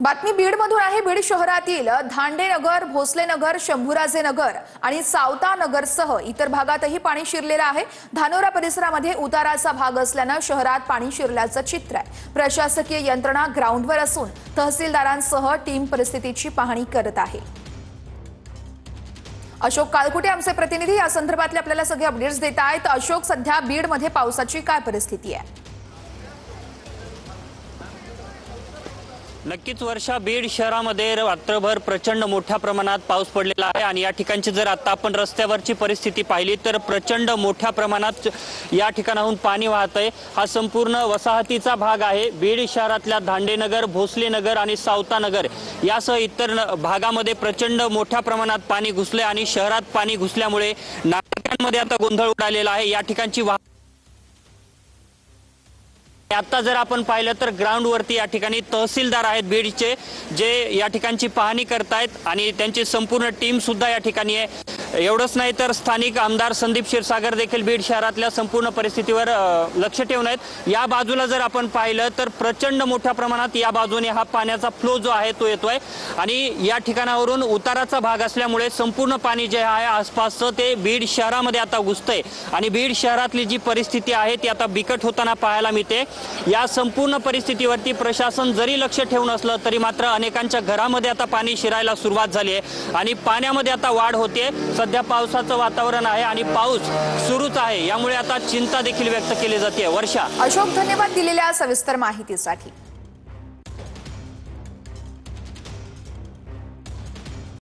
बातमी बीडमधून आहे। बीड शहरातील धांडेनगर, भोसलेनगर, शंभूराजेनगर आणि सावतानगरसह इतर भागातही पाणी शिरलेलं आहे। धानोरा परिसरामध्ये उताराचा भाग असल्याने शहरात पाणी शिरल्याचं चित्र आहे। प्रशासकीय यंत्रणा ग्राउंडवर असून तहसीलदारांसह टीम परिस्थितीची पाहणी करत आहे। अशोक काळकुटे आमचे प्रतिनिधी या संदर्भातले आपल्याला सगळे अपडेट्स देत आहेत। अशोक, सध्या बीडमध्ये पावसाची काय परिस्थिती आहे? नक्कीच वर्षा, बीड शहरामध्ये रात्रभर प्रचंड मोठ्या प्रमाणात पाऊस पडलेला आहे आणि या ठिकाणची जर आता आपण रस्त्यावरची परिस्थिती पाहिली तर प्रचंड मोठ्या प्रमाणात या ठिकाणाहून पाणी वाहतंय। हा संपूर्ण वसाहतीचा भाग आहे। बीड शहरातल्या धांडेनगर, भोसलेनगर आणि सावतानगर यासह इतर भागामध्ये प्रचंड मोठ्या प्रमाणात पाणी घुसले आणि शहरात पाणी घुसल्यामुळे नागरिकांमध्ये आता गोंधळ उडालेला आहे। या ठिकाणची आता जर आपण पाहिलं तर ग्राउंड वरती या ठिकाणी तहसीलदार आहेत बीडचे, जे या ठिकाणची पाहणी करतायत आणि त्यांची संपूर्ण टीम सुद्धा या ठिकाणी आहे। एवढंच नाही तर स्थानिक आमदार संदीप क्षीरसागर देखील बीड शहरातल्या संपूर्ण परिस्थितीवर लक्ष ठेवून आहेत। या बाजूला जर आपण पाहिलं तर प्रचंड मोठ्या प्रमाणात या बाजूने हा पाण्याचा फ्लो जो आहे तो येतोय आणि या ठिकाणावरून उताराचा भाग असल्यामुळे संपूर्ण पाणी जे आहे आसपासचं ते बीड शहरामध्ये आता घुसतंय आणि बीड शहरातली जी परिस्थिती आहे ती आता बिकट होताना पाहायला मिळते। या संपूर्ण परिस्थितीवरती प्रशासन जरी लक्ष ठेवून असलं तरी मात्र अनेकांच्या घरामध्ये आता पाणी शिरायला सुरुवात झाली आहे आणि पाण्यामध्ये आता वाढ होते। सध्या पावसाचं वातावरण आहे आणि पाऊस सुरूच आहे, यामुळे आता चिंता देखील व्यक्त केली जाते। वर्षा, अशोक, धन्यवाद दिलेल्या सविस्तर माहितीसाठी।